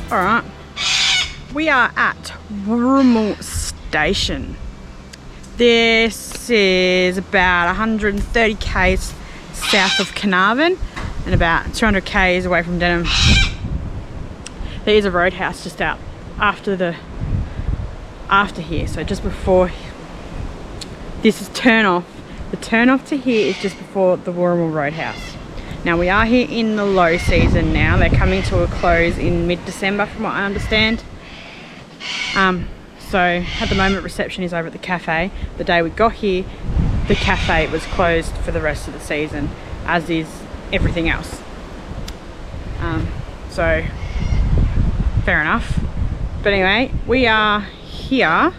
Alright, we are at WOORAMEL Station. This is about 130 k's south of Carnarvon and about 200 k's away from Denham. There is a roadhouse just out after here, so just before. This is turn off. The turn off to here is just before the WOORAMEL Roadhouse. Now we are here in the low season now. They're coming to a close in mid-December from what I understand. So at the moment reception is over at the cafe. The day we got here, the cafe was closed for the rest of the season, as is everything else. So fair enough. But anyway, we are here.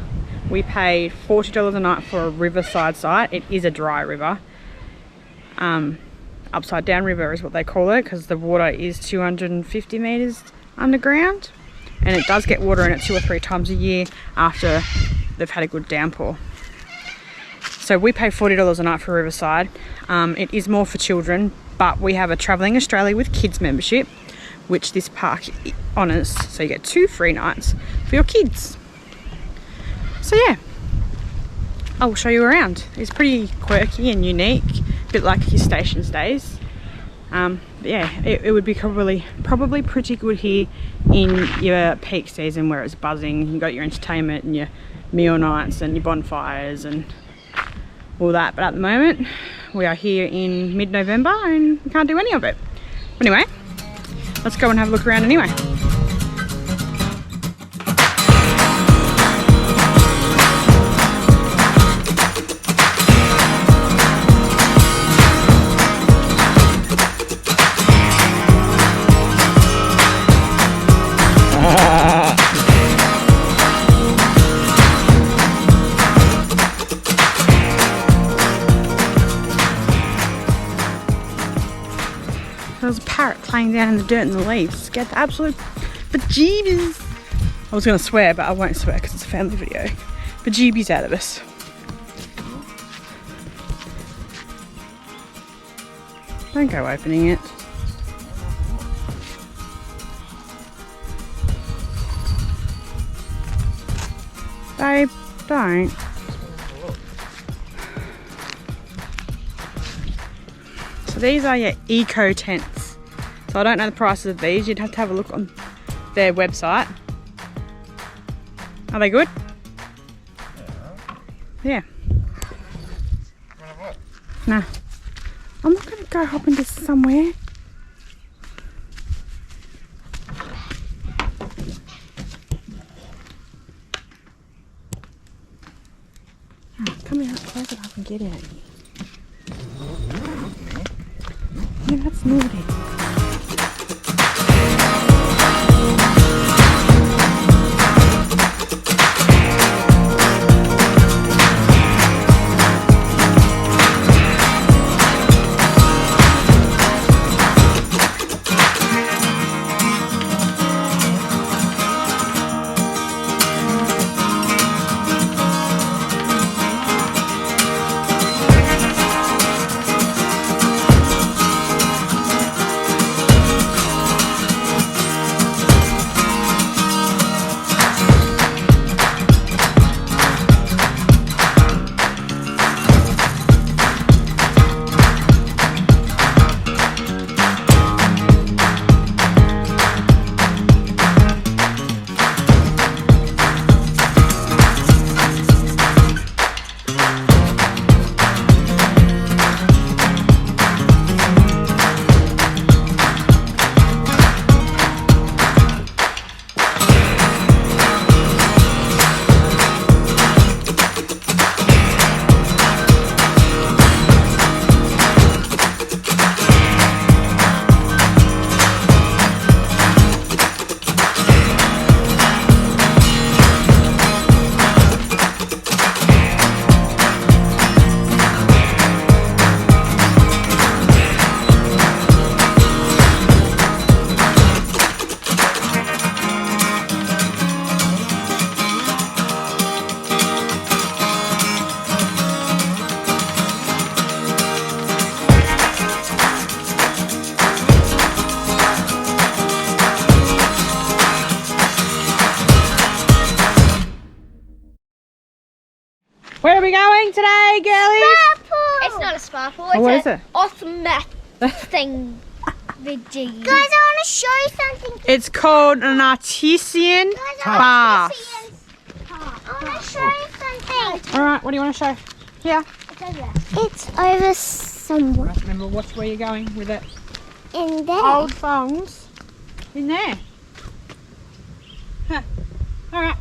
We paid $40 a night for a riverside site. It is a dry river. Upside down river is what they call it, because the water is 250 meters underground, and it does get water in it 2 or 3 times a year after they've had a good downpour. So we pay $40 a night for riverside. It is more for children, but we have a Travelling Australia with kids membership, which this park honours, so you get 2 free nights for your kids. So yeah, I'll show you around. It's pretty quirky and unique, a bit like your Stations days. But yeah, it would be probably pretty good here in your peak season where it's buzzing. You got your entertainment and your meal nights and your bonfires and all that. But at the moment, we are here in mid-November and we can't do any of it. Anyway, let's go and have a look around anyway. There was a parrot playing down in the dirt and the leaves. Scared the absolute bejeebies. I was going to swear, but I won't swear because it's a family video. Bejeebies out of us. Don't go opening it. Babe, don't. So these are your eco tents. So I don't know the prices of these. You'd have to have a look on their website. Are they good? Yeah. Nah. I'm not going to go hop into somewhere. Oh, come here, close it up and get in it. Yeah, that's naughty. doing today, girlies? It's not a spa pool. Oh, what is it? Osmoth thing. Guys, I want to show you something. It's called an artesian bath. I want to show you something. All right, what do you want to show? Here. It's over somewhere. Remember where you're going with it. In there. Old phones in there. Huh. All right.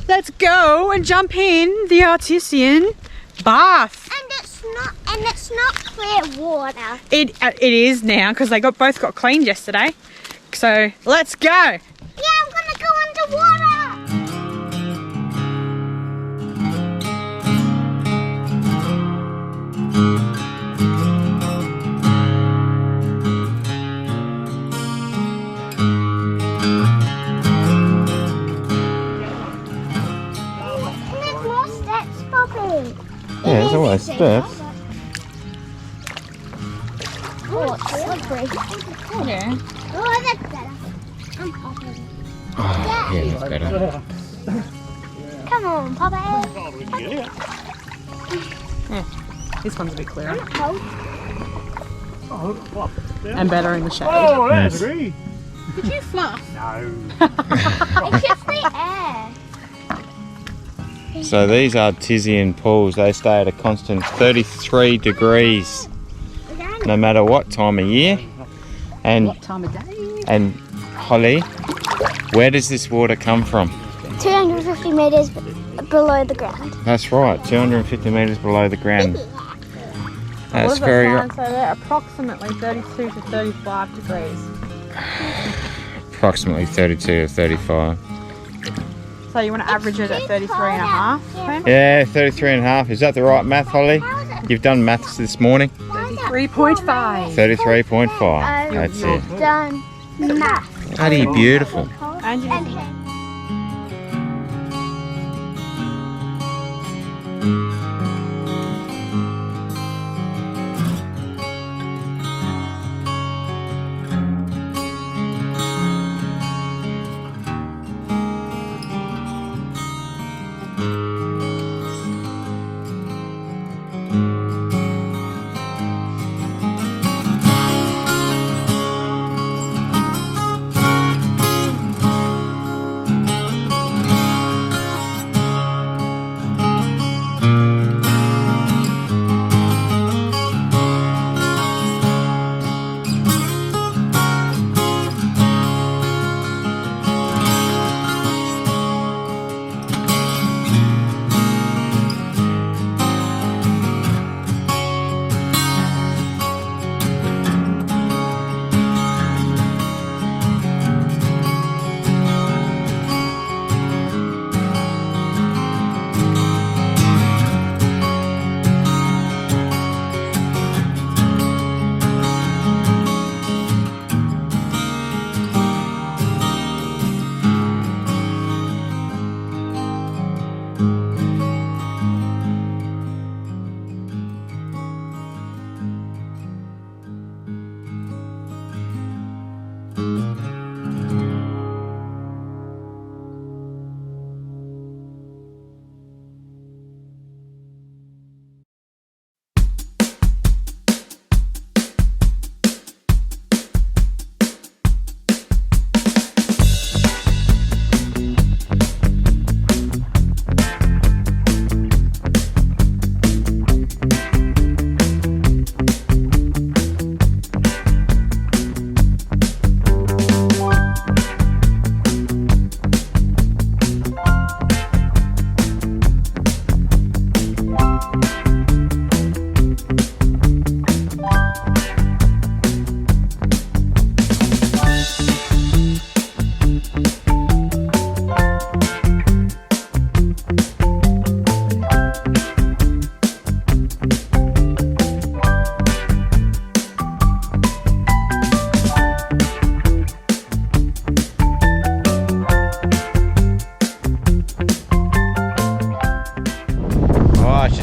Let's go and jump in the artesian bath. And it's not clear water. It is now because they both got cleaned yesterday. So let's go. Yeah, I'm gonna go underwater. There's more steps, Poppy. Yeah, there's always steps. Oh, it's slippery. Yeah. Oh, that's better. I'm Poppy. Oh, yeah, that's better. Come on, Poppy. Yeah. This one's a bit clearer Oh, and better in the shade. Oh, that's Yes. agree. Did you fluff? No. it's just the air. So these artesian pools, they stay at a constant 33 degrees no matter what time of year. And What time of day? and Holly, where does this water come from? 250 meters below the ground. That's right, 250 metres below the ground. What That's does it very say? So they're approximately 32 to 35 degrees. approximately 32 to 35. So you want to average it at 33 and a half? then? Yeah, 33 and a half. Is that the right math, Holly? You've done maths this morning? 3.5. 33.5. That's it. Done math. Bloody beautiful. And you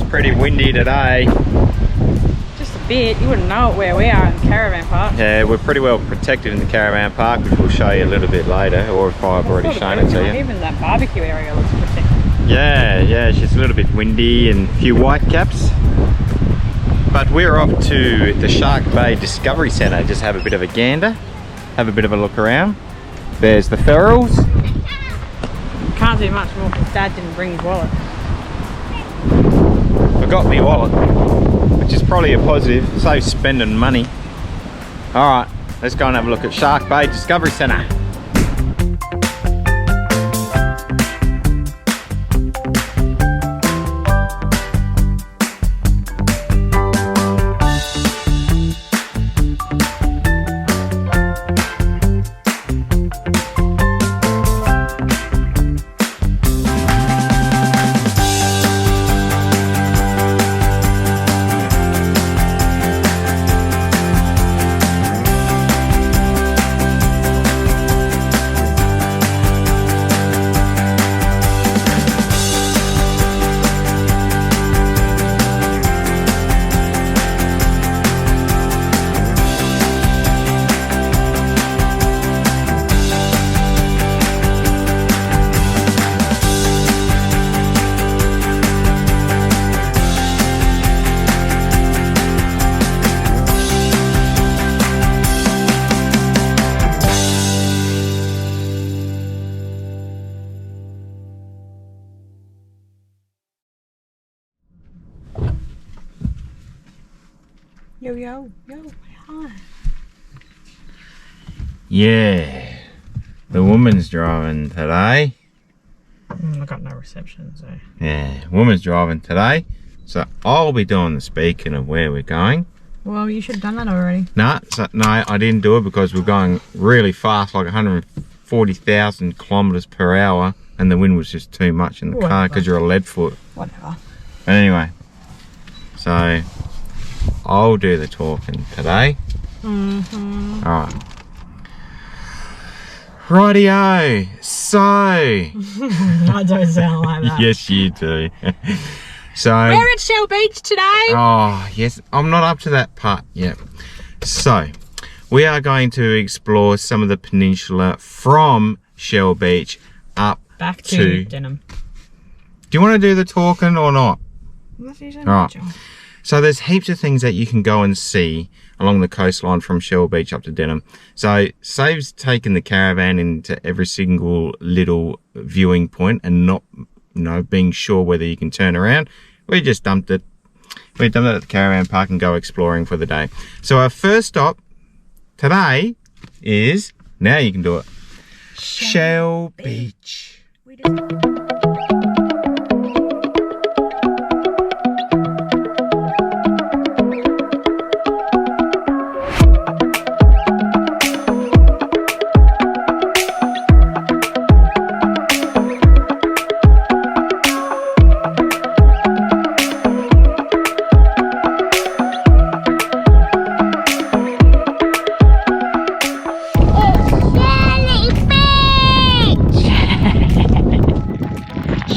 pretty windy today. just a bit. You wouldn't know it where we are in the caravan park. Yeah, we're pretty well protected in the caravan park, which we'll show you a little bit later, or if I've already shown it to you. Even that barbecue area looks protected. Yeah, she's a little bit windy and a few white caps. But we're off to the Shark Bay Discovery Centre, just have a bit of a gander, have a bit of a look around. There's the ferals. Can't do much more because Dad didn't bring his wallet. Forgot my wallet, which is probably a positive, saves spending money. Alright, let's go and have a look at Shark Bay Discovery Centre. Yo, hi. Yeah, the woman's driving today. I got no reception, so. Yeah, woman's driving today. So I'll be doing the speaking of where we're going. Well, you should have done that already. No, I didn't do it because we're going really fast, like 140,000 kilometers per hour, and the wind was just too much in the car because you're a lead foot. Whatever. But anyway, so I'll do the talking today. Alright. Rightio. So. I don't sound like that. Yes, you do. So. We're at Shell Beach today. Oh, yes. I'm not up to that part yet. So, we are going to explore some of the peninsula from Shell Beach up back to Denham. Do you want to do the talking or not? That's usually Right. my job. So there's heaps of things that you can go and see along the coastline from Shell Beach up to Denham. So saves taking the caravan into every single little viewing point and not, being sure whether you can turn around. We just dumped it. We dumped it at the caravan park and go exploring for the day. So our first stop today is, now you can do it, Shell Beach.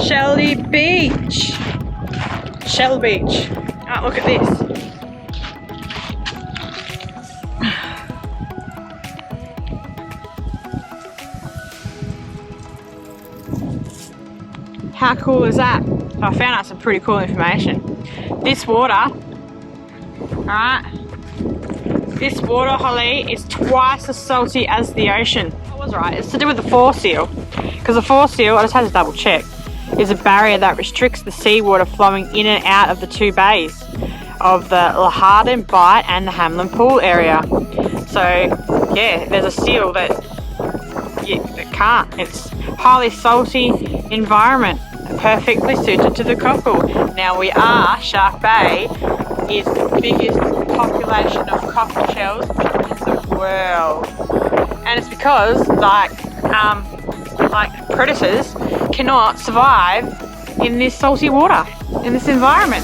Shelly Beach. Shell Beach. Ah, look at this. How cool is that? So I found out some pretty cool information. This water, alright, this water, Holly, is twice as salty as the ocean. I was right, it's to do with the fore seal. Because the fore seal, I just had to double check, is a barrier that restricts the seawater flowing in and out of the two bays of the Lagoon Bight and the Hamlin Pool area. So yeah, there's a seal that can't. It's highly salty environment, perfectly suited to the cockle. Now Shark Bay is the biggest population of cockle shells in the world. And it's because like predators cannot survive in this salty water, in this environment.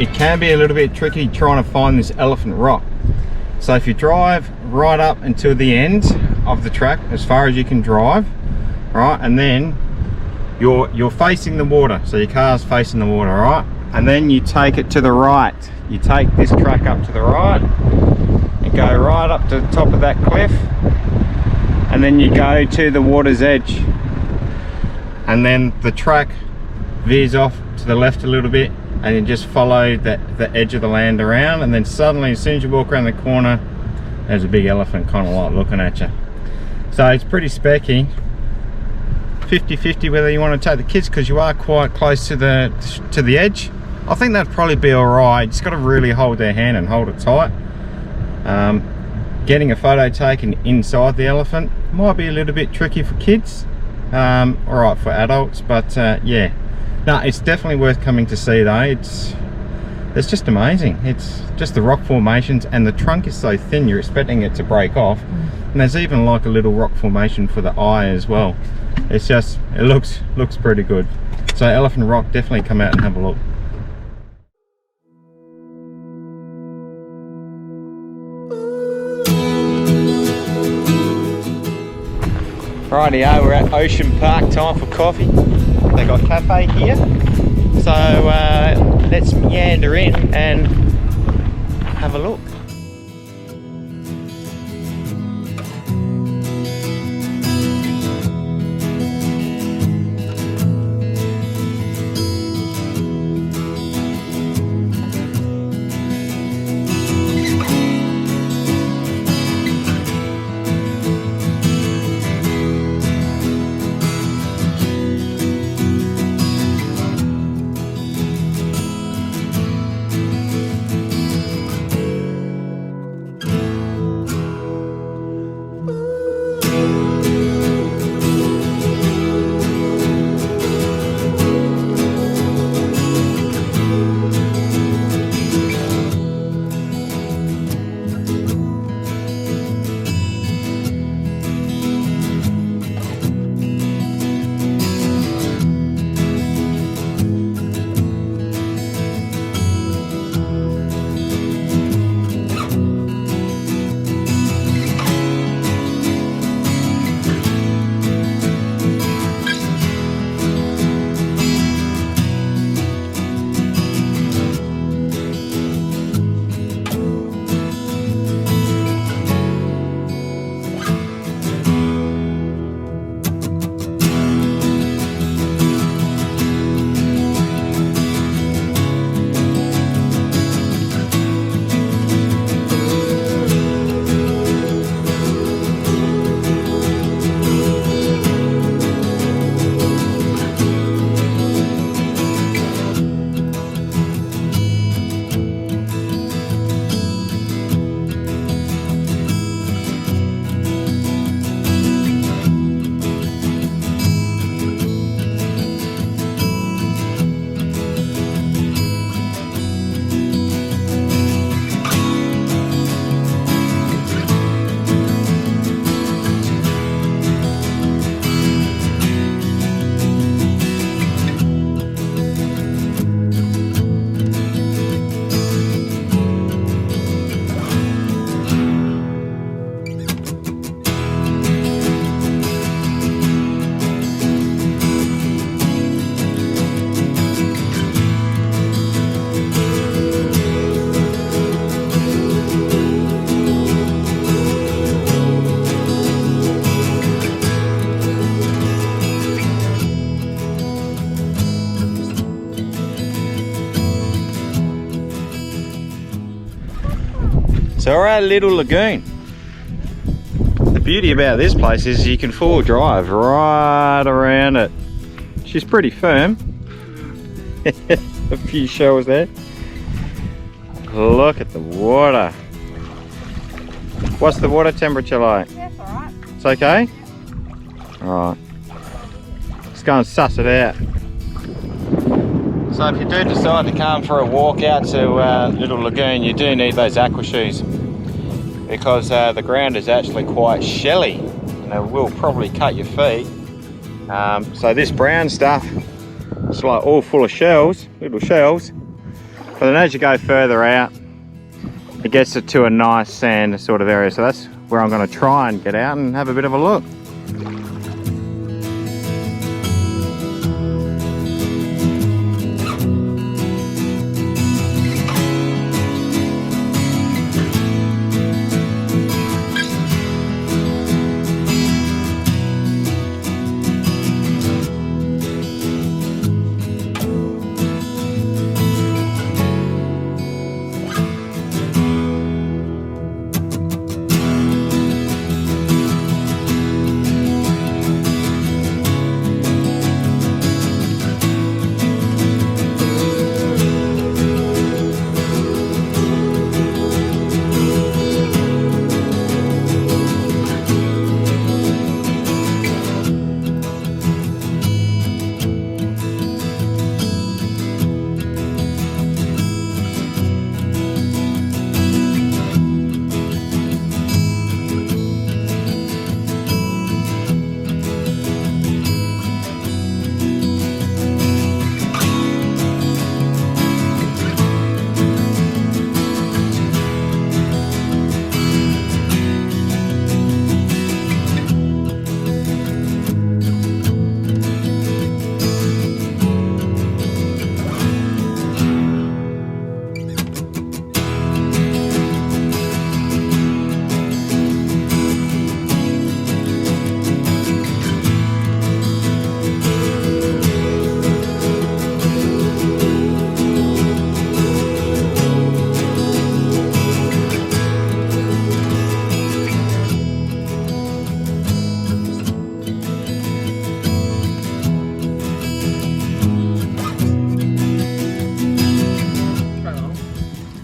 it can be a little bit tricky trying to find this elephant rock. So if you drive right up until the end of the track, as far as you can drive, right, and then you're facing the water, so your car's facing the water, right, and then you take it to the right. You take this track up to the right and go right up to the top of that cliff, and then you go to the water's edge, and then the track veers off to the left a little bit, and you just follow the edge of the land around, and then suddenly, as soon as you walk around the corner, there's a big elephant kind of like looking at you. So it's pretty specky. 50-50 whether you want to take the kids, because you are quite close to the edge. I think that'd probably be all right. Just got to really hold their hand and hold it tight. Getting a photo taken inside the elephant might be a little bit tricky for kids. All right for adults, but yeah, no, it's definitely worth coming to see though. It's just amazing. It's just the rock formations, and the trunk is so thin you're expecting it to break off, and there's even like a little rock formation for the eye as well. It's just, it looks pretty good. So Elephant Rock, definitely come out and have a look. Rightio, we're at Ocean Park, time for coffee. They got cafe here, so let's meander in and have a look. So we're at Little Lagoon. The beauty about this place is you can full drive right around it. She's pretty firm. A few shells there. Look at the water. What's the water temperature like? Yeah, it's alright. It's okay? Alright. Let's go and suss it out. So if you do decide to come for a walk out to Little Lagoon, you do need those aqua shoes, because the ground is actually quite shelly and it will probably cut your feet. So this brown stuff, it's like all full of shells, little shells, But then as you go further out, it gets to a nice sand sort of area. So that's where I'm going to try and get out and have a bit of a look.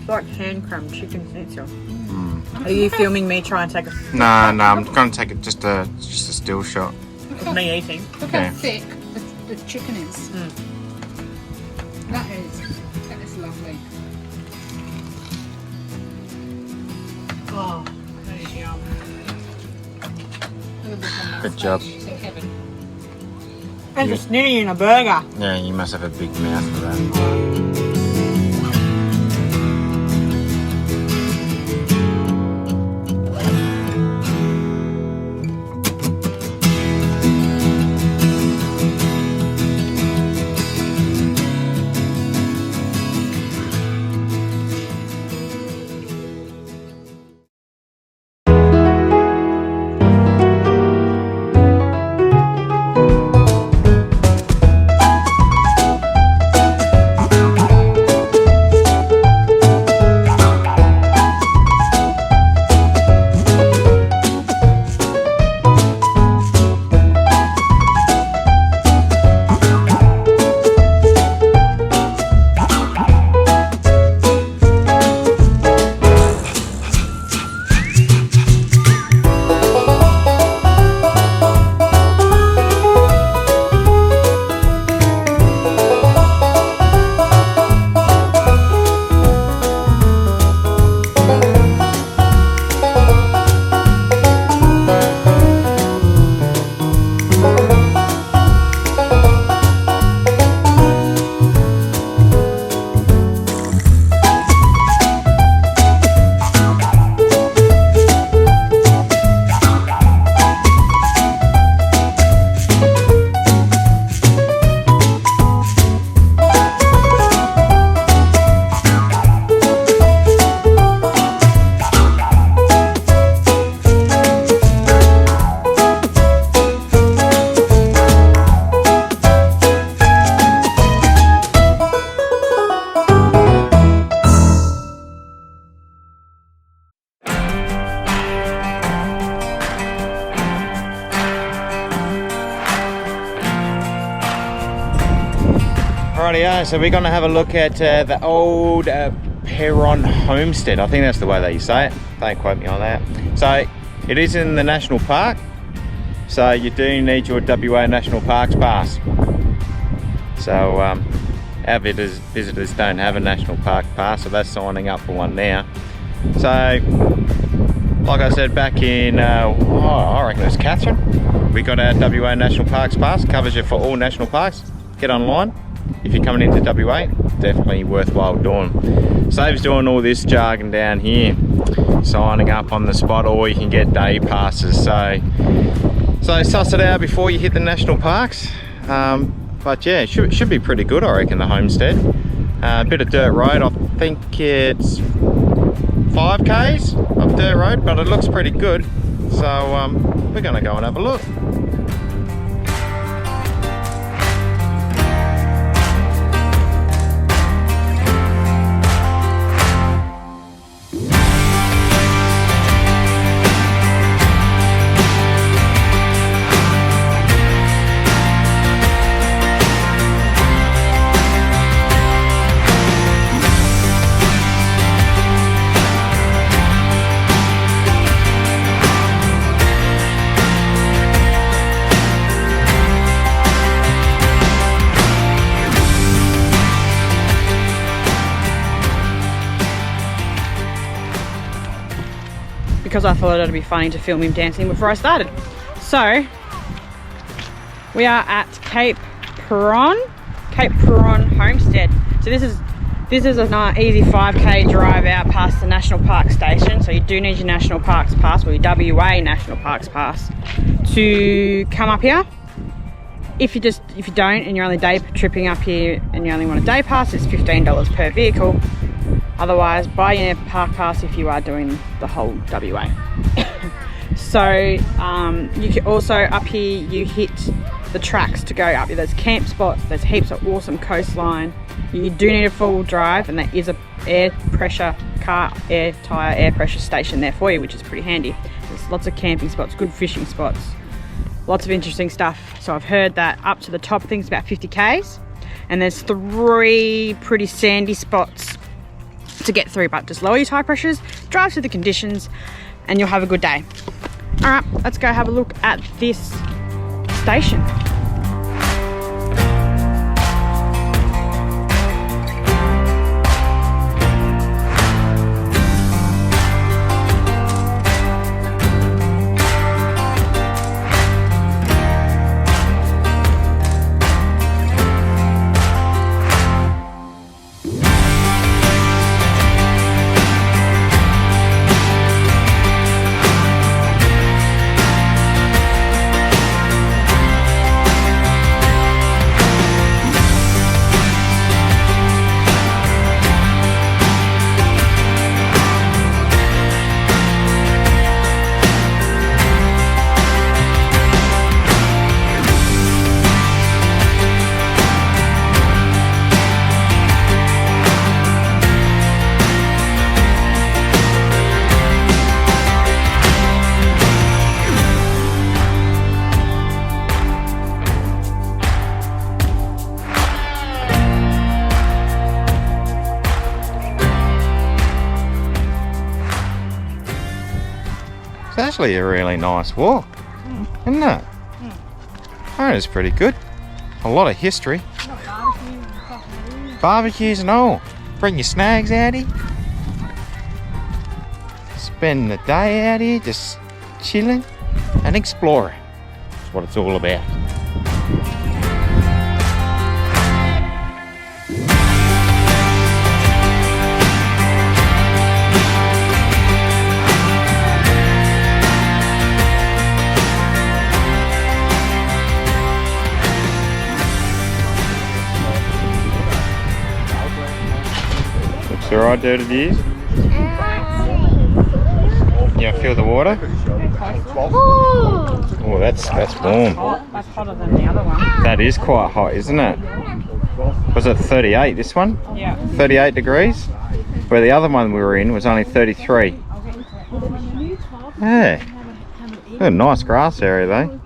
Like hand crumbed chicken schnitzel. Are you filming me trying to take a No, I'm going to take it just a still shot. of me eating? Look Yeah. how thick the chicken is. That is lovely. Oh, that is yum. Look at this one. Good job. She's in heaven. There's a snitty in a burger. Yeah, you must have a big mouth for that. Rightio, so we're going to have a look at the old Perron Homestead. I think that's the way that you say it. Don't quote me on that. So it is in the National Park. So you do need your WA National Parks pass. So our visitors don't have a National Park pass, so that's signing up for one now. So like I said back in, I reckon it was Catherine, we got our WA National Parks pass, covers you for all national parks. Get online, if you're coming into WA, definitely worthwhile doing. Saves doing all this jargon down here, signing up on the spot, or you can get day passes. So suss it out before you hit the national parks. But yeah, it should be pretty good, I reckon, the homestead. A bit of dirt road, I think it's 5 k's of dirt road, but it looks pretty good. So we're gonna go and have a look. Because I thought it'd be funny to film him dancing before I started. So we are at Cape Peron Homestead. So this is an easy 5k drive out past the National Park Station. So you do need your National Parks Pass, or your WA National Parks Pass, to come up here. If you don't and you're only day tripping up here and you only want a day pass, it's $15 per vehicle. Otherwise, buy your park pass if you are doing the whole WA. So you can also, up here you hit the tracks to go up. There's camp spots, there's heaps of awesome coastline. You do need a full drive, and there is a air pressure station there for you, which is pretty handy. There's lots of camping spots, good fishing spots, lots of interesting stuff. So I've heard that up to the top thing's about 50 k's, and there's 3 pretty sandy spots to get through, but just lower your tire pressures, drive through the conditions, and you'll have a good day. All right, let's go have a look at this station. It's actually a really nice walk, isn't it? That is pretty good. A lot of history. Barbecues and all. Bring your snags out here. Spend the day out here just chilling and exploring. That's what it's all about. Looks alright there to use. Yeah, feel the water? Oh, that's warm. That's hotter than the other one. That is quite hot, isn't it? Was it 38, this one? Yeah. 38 degrees? Where the other one we were in was only 33. Yeah. Got a nice grass area though.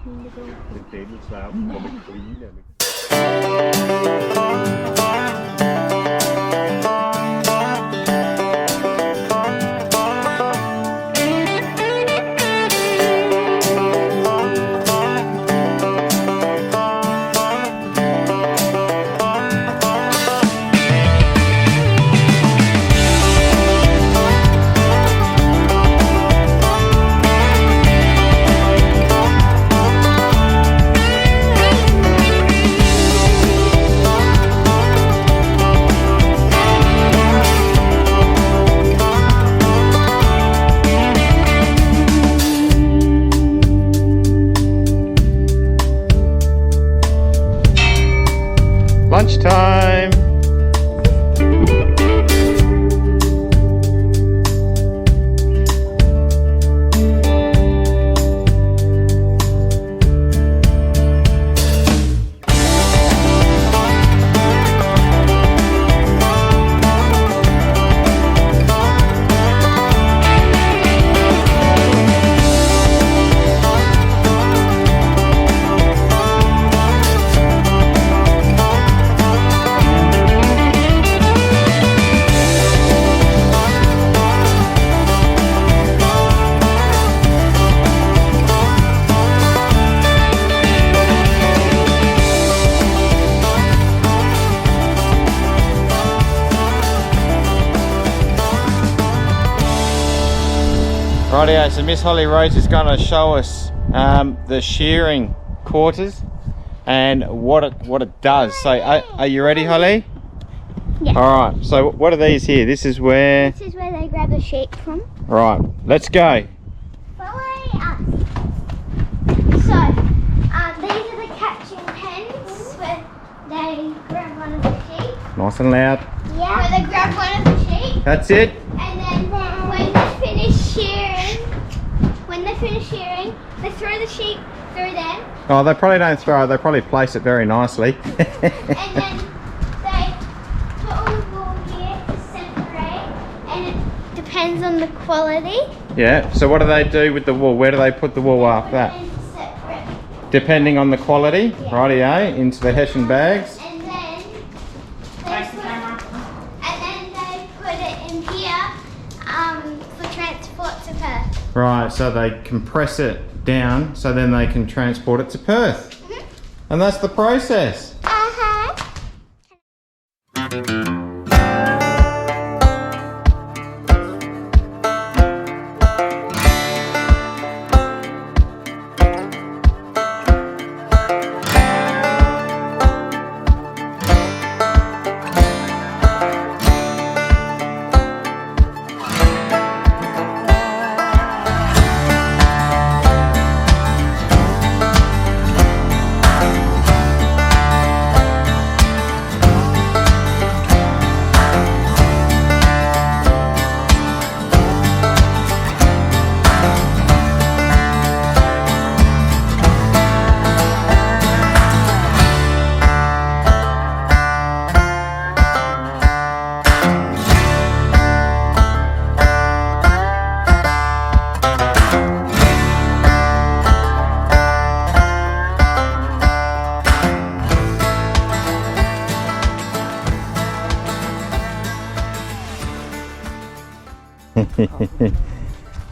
lunchtime. Rightio, so Miss Holly Rose is going to show us the shearing quarters and what it does. So, are you ready, Holly? Yeah. All right. So, what are these here? This is where. This is where they grab the sheep from. Right. Let's go. Follow us. So, these are the catching pens where they grab one of the sheep. Nice and loud. Yeah. Where they grab one of the sheep. That's it. And then when they finish shearing, they throw the sheep through them. Oh, they probably don't throw it. They probably place it very nicely. And then they put all the wool here to separate, and it depends on the quality. Yeah. So, what do they do with the wool? Where do they put the wool after that? Separate. Depending on the quality. Yeah. Rightio, into the Hessian bags. And then they put it in here for transport to Perth. Right, so they compress it down so then they can transport it to Perth. And that's the process.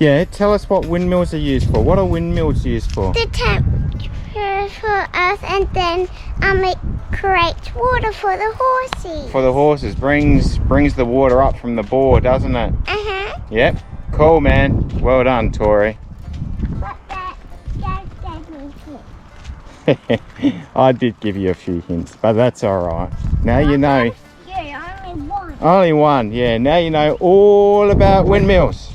Yeah, tell us what windmills are used for. What are windmills used for? The temperature for us, and then it creates water for the horses. For the horses, brings the water up from the bore, doesn't it? Yep. Cool, man. Well done, Tori. But Dad gave me hints. I did give you a few hints, but that's all right. Now you know. Yeah, only one. Only one, yeah. Now you know all about windmills.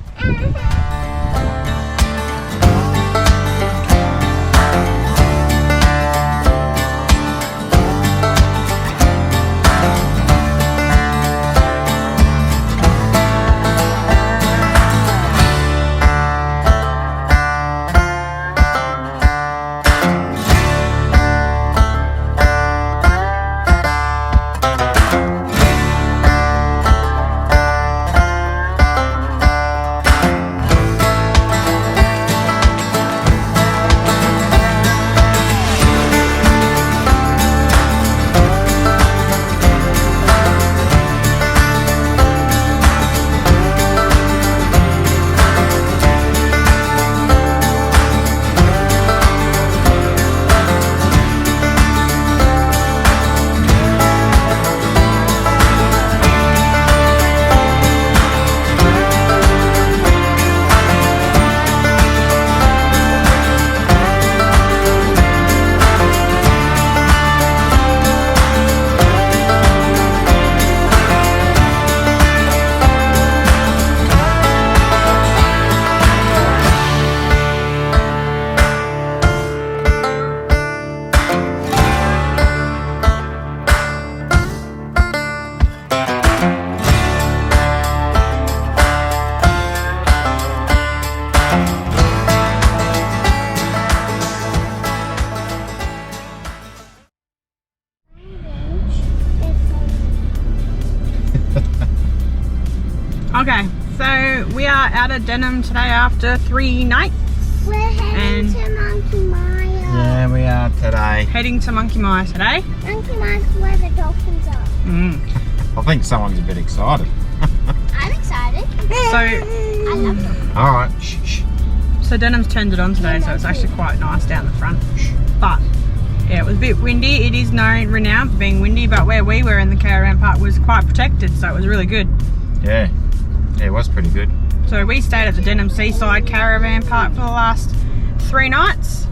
out of Denham today after 3 nights. We're heading And- to Monkey Mile. Yeah, we are today. Heading to Monkey Mile today. Monkey Mile's where the dolphins are. I think someone's a bit excited. I'm excited. So, I love them. All right. Shh. so Denham's turned it on today, so it's actually quite nice down the front. But yeah, it was a bit windy. It is known renowned for being windy, but where we were in the caravan park was quite protected, so it was really good. Yeah. Yeah, it was pretty good. So we stayed at the Denham Seaside Caravan Park for the last 3 nights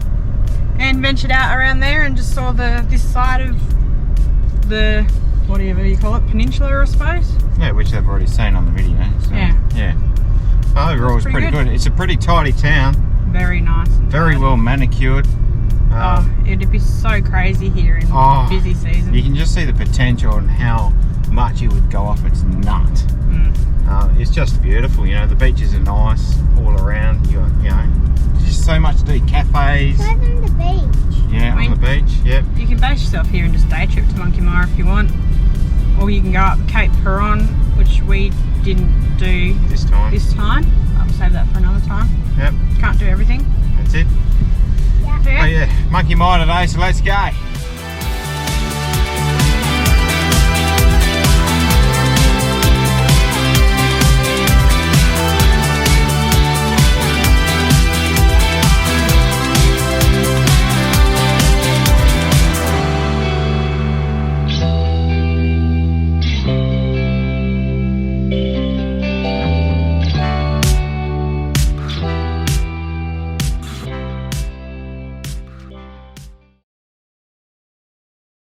and ventured out around there and just saw this side of the, whatever you call it, peninsula, I suppose. Yeah, which they've already seen on the video. So, Yeah. Yeah. Overall, it's pretty good. It's a pretty tidy town. Very nice. And Very tidy. well manicured. Oh, it'd be so crazy here in Oh, busy season. You can just see the potential and how much it would go off its nut. It's just beautiful, you know. The beaches are nice all around. You know, just so much to do. Cafes. Right on the beach. Yeah, on the beach. Yep. You can base yourself here and just day trip to Monkey Mile if you want. Or you can go up Cape Peron, which we didn't do This time. this time. I'll save that for another time. Yep. Can't do everything. That's it. Yeah. So, Oh yeah, Monkey Mile today. So let's go.